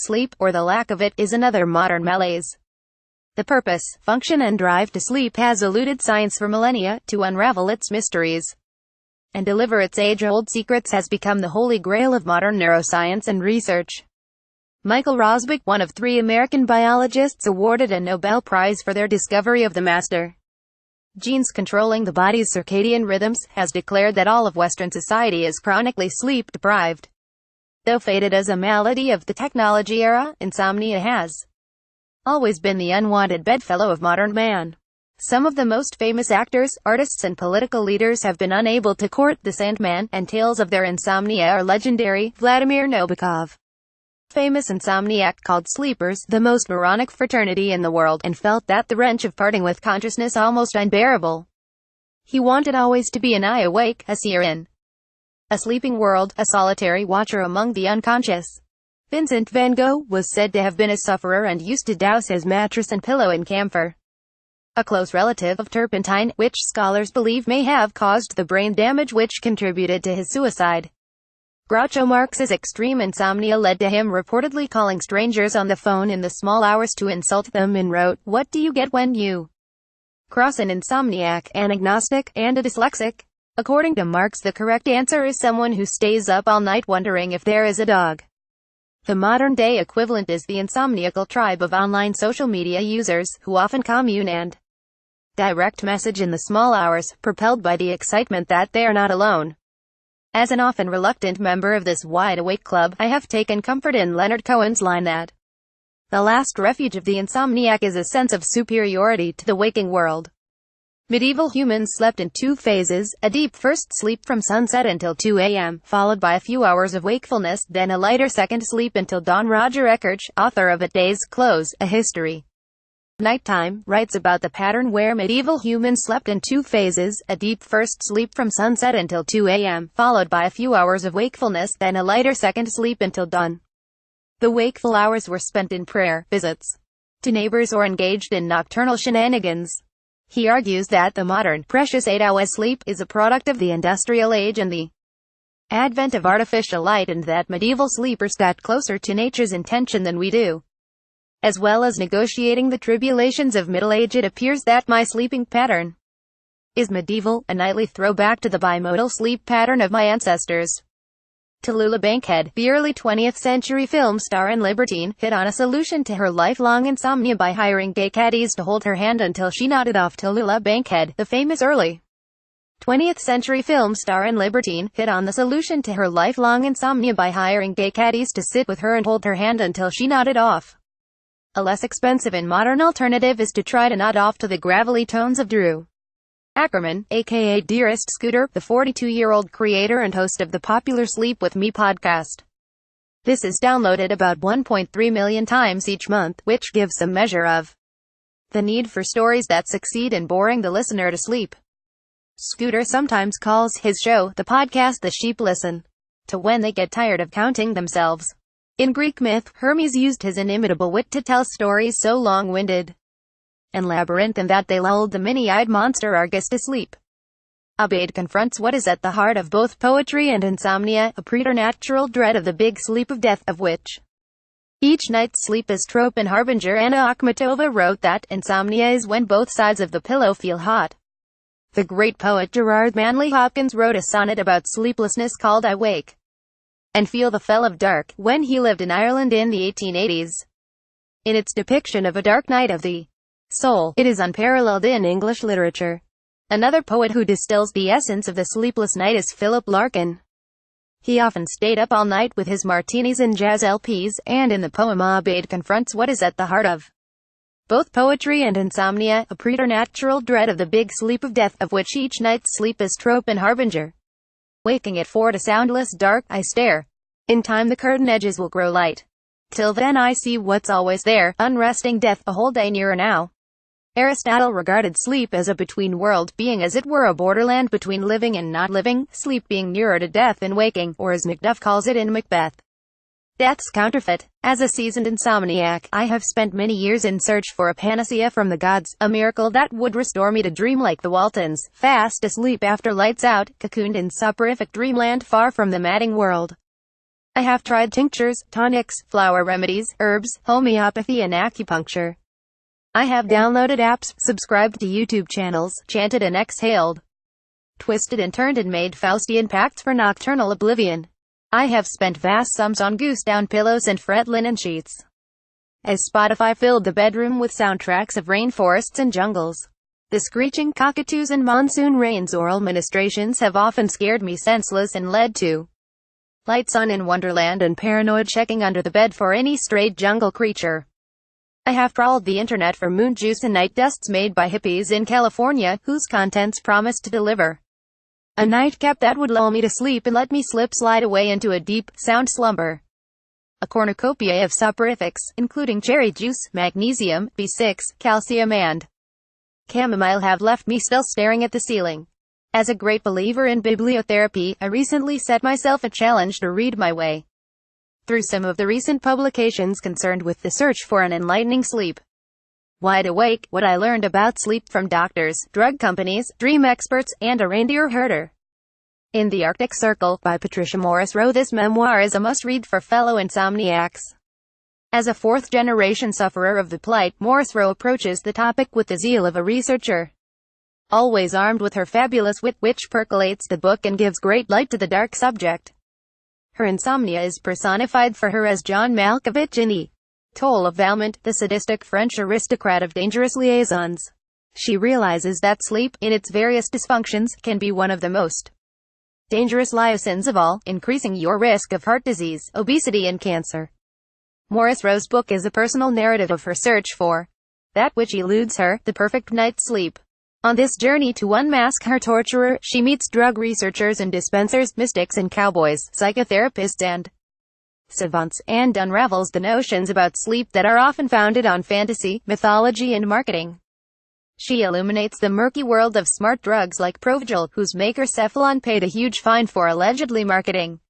sleep, or the lack of it, is another modern malaise. The purpose, function and drive to sleep has eluded science for millennia. To unravel its mysteries and deliver its age-old secrets has become the holy grail of modern neuroscience and research. Michael Rosback, one of 3 American biologists awarded a Nobel Prize for their discovery of the master genes controlling the body's circadian rhythms, has declared that all of Western society is chronically sleep-deprived. Though fated as a malady of the technology era, insomnia has always been the unwanted bedfellow of modern man. Some of the most famous actors, artists and political leaders have been unable to court the Sandman, and tales of their insomnia are legendary. Vladimir Nabokov, famous insomniac, called sleepers the most moronic fraternity in the world, and felt that the wrench of parting with consciousness almost unbearable. He wanted always to be an eye awake, a seer in a sleeping world, a solitary watcher among the unconscious. Vincent van Gogh was said to have been a sufferer and used to douse his mattress and pillow in camphor, a close relative of turpentine, which scholars believe may have caused the brain damage which contributed to his suicide. Groucho Marx's extreme insomnia led to him reportedly calling strangers on the phone in the small hours to insult them, and wrote, "What do you get when you cross an insomniac, an agnostic, and a dyslexic?" According to Marx, the correct answer is someone who stays up all night wondering if there is a dog. The modern-day equivalent is the insomniacal tribe of online social media users, who often commune and direct message in the small hours, propelled by the excitement that they are not alone. As an often reluctant member of this wide-awake club, I have taken comfort in Leonard Cohen's line that the last refuge of the insomniac is a sense of superiority to the waking world. Medieval humans slept in 2 phases, a deep first sleep from sunset until 2 a.m., followed by a few hours of wakefulness, then a lighter second sleep until dawn. Roger Eckhart, author of At Day's Close, A History of Nighttime, writes about the pattern where medieval humans slept in 2 phases, a deep first sleep from sunset until 2 a.m., followed by a few hours of wakefulness, then a lighter second sleep until dawn. The wakeful hours were spent in prayer, visits to neighbors, or engaged in nocturnal shenanigans. He argues that the modern, precious 8-hour sleep is a product of the industrial age and the advent of artificial light, and that medieval sleepers got closer to nature's intention than we do. As well as negotiating the tribulations of middle age, it appears that my sleeping pattern is medieval, a nightly throwback to the bimodal sleep pattern of my ancestors. Tallulah Bankhead, the early 20th century film star and libertine, hit on a solution to her lifelong insomnia by hiring gay caddies to hold her hand until she nodded off. Tallulah Bankhead, the famous early 20th century film star and libertine, hit on the solution to her lifelong insomnia by hiring gay caddies to sit with her and hold her hand until she nodded off. A less expensive and modern alternative is to try to nod off to the gravelly tones of Drew Ackerman, aka Dearest Scooter, the 42-year-old creator and host of the popular Sleep With Me podcast. This is downloaded about 1.3 million times each month, which gives some measure of the need for stories that succeed in boring the listener to sleep. Scooter sometimes calls his show, the podcast, the sheep listen to when they get tired of counting themselves. In Greek myth, Hermes used his inimitable wit to tell stories so long-winded and labyrinthine that they lulled the many-eyed monster Argus to sleep. Obaid confronts what is at the heart of both poetry and insomnia, a preternatural dread of the big sleep of death, of which each night's sleep is trope and harbinger. Anna Akhmatova wrote that insomnia is when both sides of the pillow feel hot. The great poet Gerard Manley Hopkins wrote a sonnet about sleeplessness called I Wake and Feel the Fell of Dark, when he lived in Ireland in the 1880s. In its depiction of a dark night of the soul, it is unparalleled in English literature. Another poet who distills the essence of the sleepless night is Philip Larkin. He often stayed up all night with his martinis and jazz LPs, and in the poem Obaid confronts what is at the heart of both poetry and insomnia, a preternatural dread of the big sleep of death, of which each night's sleep is trope and harbinger. Waking at 4 to soundless dark, I stare. In time the curtain edges will grow light. Till then I see what's always there, unresting death, a whole day nearer now. Aristotle regarded sleep as a between-world, being as it were a borderland between living and not living, sleep being nearer to death than waking, or as Macduff calls it in Macbeth, death's counterfeit. As a seasoned insomniac, I have spent many years in search for a panacea from the gods, a miracle that would restore me to dream like the Waltons, fast asleep after lights out, cocooned in soporific dreamland far from the madding world. I have tried tinctures, tonics, flower remedies, herbs, homeopathy and acupuncture. I have downloaded apps, subscribed to YouTube channels, chanted and exhaled, twisted and turned and made Faustian pacts for nocturnal oblivion. I have spent vast sums on goose down pillows and fret linen sheets. As Spotify filled the bedroom with soundtracks of rainforests and jungles, the screeching cockatoos and monsoon rains, oral ministrations have often scared me senseless and led to lights on in Wonderland and paranoid checking under the bed for any strayed jungle creature. I have trawled the internet for moon juice and night dusts made by hippies in California, whose contents promised to deliver a nightcap that would lull me to sleep and let me slide away into a deep, sound slumber. A cornucopia of soporifics, including cherry juice, magnesium, B6, calcium and chamomile, have left me still staring at the ceiling. As a great believer in bibliotherapy, I recently set myself a challenge to read my way through some of the recent publications concerned with the search for an enlightening sleep. Wide Awake, What I Learned About Sleep from Doctors, Drug Companies, Dream Experts, and a Reindeer Herder. In the Arctic Circle, by Patricia Morris-Rowe. This memoir is a must-read for fellow insomniacs. As a fourth-generation sufferer of the plight, Morris-Rowe approaches the topic with the zeal of a researcher, always armed with her fabulous wit, which percolates the book and gives great light to the dark subject. Her insomnia is personified for her as John Malkovich in the Toll of Valmont, the sadistic French aristocrat of Dangerous Liaisons. She realizes that sleep, in its various dysfunctions, can be one of the most dangerous liaisons of all, increasing your risk of heart disease, obesity and cancer. Morris-Rowe's book is a personal narrative of her search for that which eludes her, the perfect night's sleep. On this journey to unmask her torturer, she meets drug researchers and dispensers, mystics and cowboys, psychotherapists and savants, and unravels the notions about sleep that are often founded on fantasy, mythology and marketing. She illuminates the murky world of smart drugs like Provigil, whose maker Cephalon paid a huge fine for allegedly marketing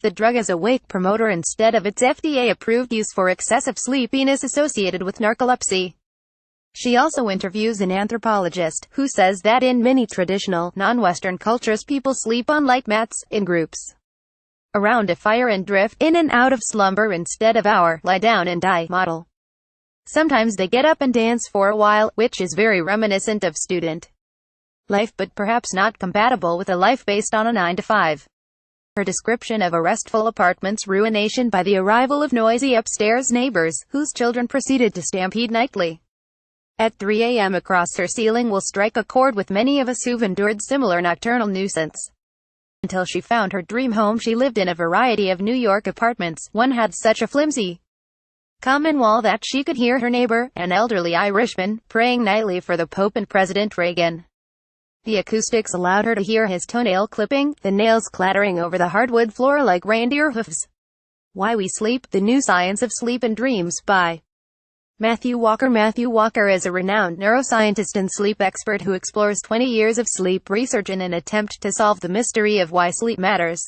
the drug as a wake promoter instead of its FDA-approved use for excessive sleepiness associated with narcolepsy. She also interviews an anthropologist, who says that in many traditional, non-Western cultures people sleep on light mats, in groups, around a fire and drift in and out of slumber instead of our lie down and die model. Sometimes they get up and dance for a while, which is very reminiscent of student life but perhaps not compatible with a life based on a 9-to-5. Her description of a restful apartment's ruination by the arrival of noisy upstairs neighbors, whose children proceeded to stampede nightly at 3 a.m. across her ceiling, will strike a chord with many of us who've endured similar nocturnal nuisance. Until she found her dream home, she lived in a variety of New York apartments. One had such a flimsy common wall that she could hear her neighbor, an elderly Irishman, praying nightly for the Pope and President Reagan. The acoustics allowed her to hear his toenail clipping, the nails clattering over the hardwood floor like reindeer hoofs. Why We Sleep, The New Science of Sleep and Dreams, by Matthew Walker. Matthew Walker is a renowned neuroscientist and sleep expert who explores 20 years of sleep research in an attempt to solve the mystery of why sleep matters.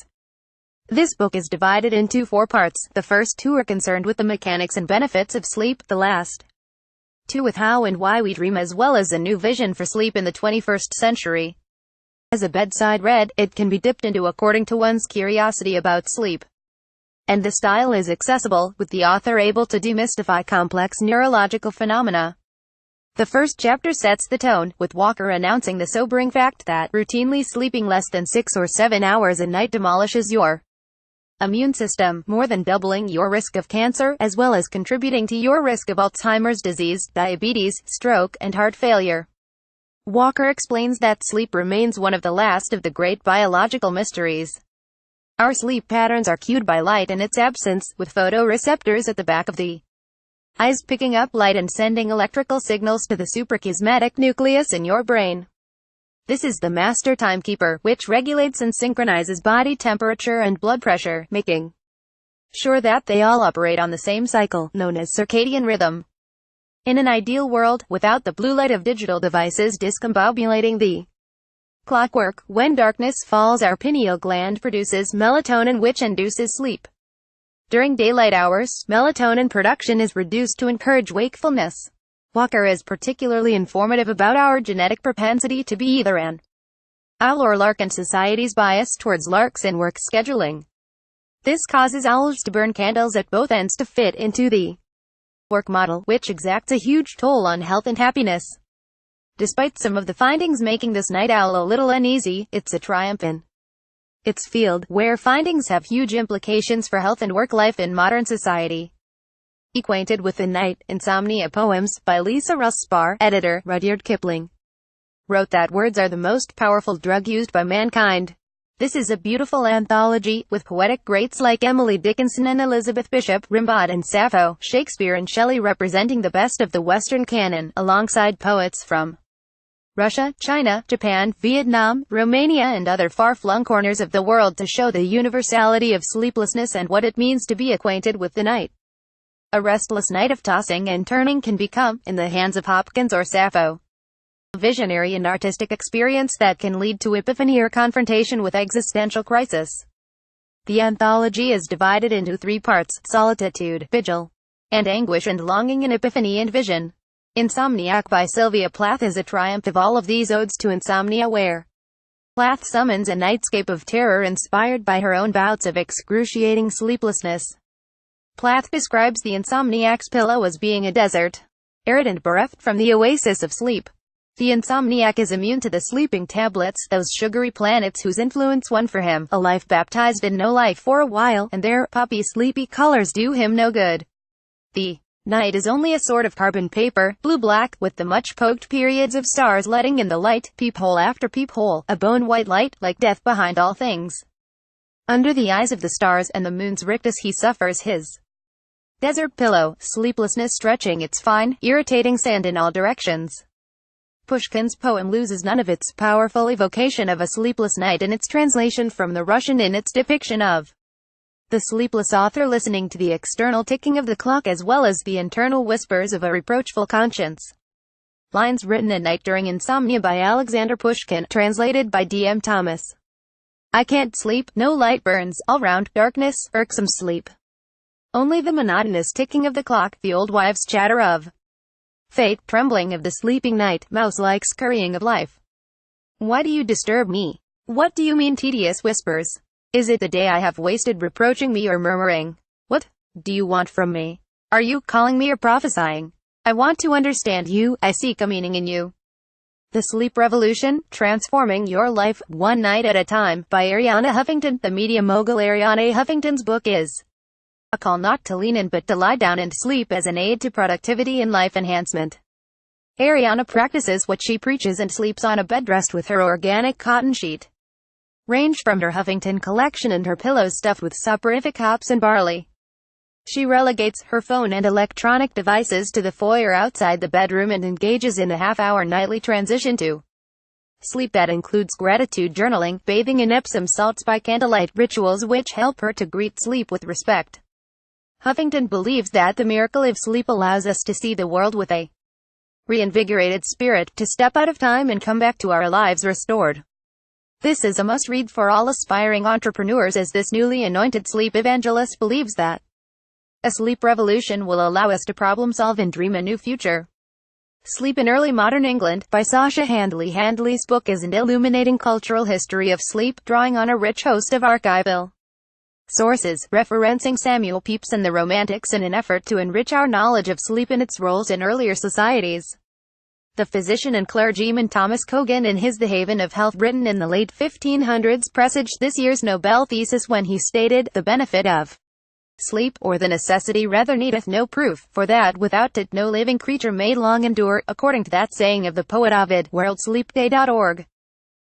This book is divided into 4 parts. The first 2 are concerned with the mechanics and benefits of sleep, the last 2 with how and why we dream, as well as a new vision for sleep in the 21st century. As a bedside read, it can be dipped into according to one's curiosity about sleep. And the style is accessible, with the author able to demystify complex neurological phenomena. The first chapter sets the tone, with Walker announcing the sobering fact that routinely sleeping less than 6 or 7 hours a night demolishes your immune system, more than doubling your risk of cancer, as well as contributing to your risk of Alzheimer's disease, diabetes, stroke, and heart failure. Walker explains that sleep remains one of the last of the great biological mysteries. Our sleep patterns are cued by light and its absence, with photoreceptors at the back of the eyes picking up light and sending electrical signals to the suprachiasmatic nucleus in your brain. This is the master timekeeper, which regulates and synchronizes body temperature and blood pressure, making sure that they all operate on the same cycle, known as circadian rhythm. In an ideal world, without the blue light of digital devices discombobulating the clockwork, when darkness falls, our pineal gland produces melatonin, which induces sleep. During daylight hours, melatonin production is reduced to encourage wakefulness. Walker is particularly informative about our genetic propensity to be either an owl or lark and society's bias towards larks in work scheduling. This causes owls to burn candles at both ends to fit into the work model, which exacts a huge toll on health and happiness. Despite some of the findings making this night owl a little uneasy, it's a triumph in its field, where findings have huge implications for health and work life in modern society. Acquainted with the Night Insomnia Poems, by Lisa Russ Spar, editor, Rudyard Kipling, wrote that words are the most powerful drug used by mankind. This is a beautiful anthology, with poetic greats like Emily Dickinson and Elizabeth Bishop, Rimbaud and Sappho, Shakespeare and Shelley representing the best of the Western canon, alongside poets from Russia, China, Japan, Vietnam, Romania and other far-flung corners of the world to show the universality of sleeplessness and what it means to be acquainted with the night. A restless night of tossing and turning can become, in the hands of Hopkins or Sappho, a visionary and artistic experience that can lead to epiphany or confrontation with existential crisis. The anthology is divided into 3 parts: solitude, vigil, and anguish, and longing, and epiphany and vision. Insomniac by Sylvia Plath is a triumph of all of these odes to insomnia, where Plath summons a nightscape of terror inspired by her own bouts of excruciating sleeplessness. Plath describes the insomniac's pillow as being a desert, arid and bereft from the oasis of sleep. The insomniac is immune to the sleeping tablets, those sugary planets whose influence won for him a life baptized in no life for a while, and their poppy sleepy colors do him no good. The night is only a sort of carbon paper, blue-black, with the much-poked periods of stars letting in the light, peephole after peephole, a bone-white light, like death behind all things. Under the eyes of the stars and the moon's rictus he suffers his desert pillow, sleeplessness stretching its fine, irritating sand in all directions. Pushkin's poem loses none of its powerful evocation of a sleepless night in its translation from the Russian in its depiction of the sleepless author listening to the external ticking of the clock as well as the internal whispers of a reproachful conscience. Lines written at night during insomnia by Alexander Pushkin, translated by D.M. Thomas. I can't sleep, no light burns, all round, darkness, irksome sleep. Only the monotonous ticking of the clock, the old wives' chatter of fate, trembling of the sleeping night, mouse-like scurrying of life. Why do you disturb me? What do you mean, tedious whispers? Is it the day I have wasted reproaching me or murmuring? What do you want from me? Are you calling me or prophesying? I want to understand you, I seek a meaning in you. The Sleep Revolution, Transforming Your Life, One Night at a Time, by Arianna Huffington. The media mogul Arianna Huffington's book is a call not to lean in but to lie down and sleep as an aid to productivity and life enhancement. Arianna practices what she preaches and sleeps on a bed dressed with her organic cotton sheet, ranged from her Huffington collection and her pillows stuffed with soporific hops and barley. She relegates her phone and electronic devices to the foyer outside the bedroom and engages in a half-hour nightly transition to sleep that includes gratitude journaling, bathing in Epsom salts by candlelight, rituals which help her to greet sleep with respect. Huffington believes that the miracle of sleep allows us to see the world with a reinvigorated spirit, to step out of time and come back to our lives restored. This is a must-read for all aspiring entrepreneurs, as this newly anointed sleep evangelist believes that a sleep revolution will allow us to problem-solve and dream a new future. Sleep in Early Modern England, by Sasha Handley. Handley's book is an illuminating cultural history of sleep, drawing on a rich host of archival sources, referencing Samuel Pepys and the Romantics in an effort to enrich our knowledge of sleep and its roles in earlier societies. The physician and clergyman Thomas Cogan, in his The Haven of Health, written in the late 1500s, presaged this year's Nobel thesis when he stated, "The benefit of sleep, or the necessity rather, needeth no proof, for that without it no living creature may long endure," according to that saying of the poet Ovid, worldsleepday.org.